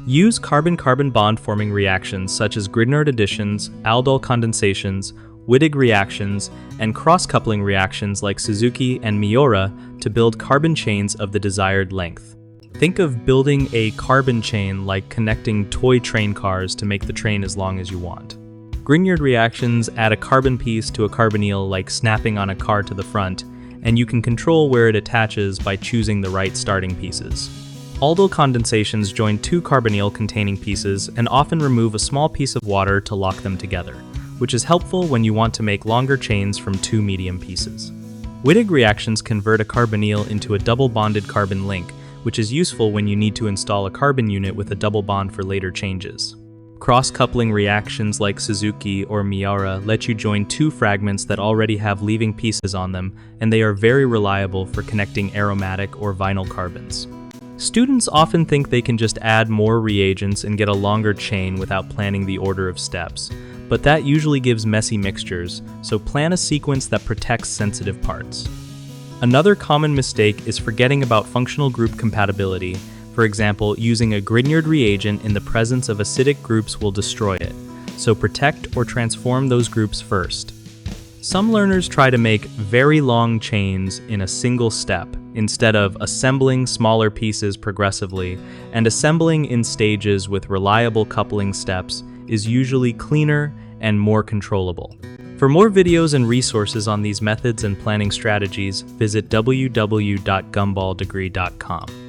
Use carbon-carbon bond-forming reactions such as Grignard additions, aldol condensations, Wittig reactions, and cross-coupling reactions like Suzuki and Miyaura to build carbon chains of the desired length. Think of building a carbon chain like connecting toy train cars to make the train as long as you want. Grignard reactions add a carbon piece to a carbonyl like snapping on a car to the front, and you can control where it attaches by choosing the right starting pieces. Aldol condensations join two carbonyl-containing pieces and often remove a small piece of water to lock them together, which is helpful when you want to make longer chains from two medium pieces. Wittig reactions convert a carbonyl into a double-bonded carbon link, which is useful when you need to install a carbon unit with a double bond for later changes. Cross-coupling reactions like Suzuki or Miyaura let you join two fragments that already have leaving pieces on them, and they are very reliable for connecting aromatic or vinyl carbons. Students often think they can just add more reagents and get a longer chain without planning the order of steps, but that usually gives messy mixtures, so plan a sequence that protects sensitive parts. Another common mistake is forgetting about functional group compatibility. For example, using a Grignard reagent in the presence of acidic groups will destroy it, so protect or transform those groups first. Some learners try to make very long chains in a single step, instead of assembling smaller pieces progressively, and assembling in stages with reliable coupling steps is usually cleaner and more controllable. For more videos and resources on these methods and planning strategies, visit www.gumballdegree.com.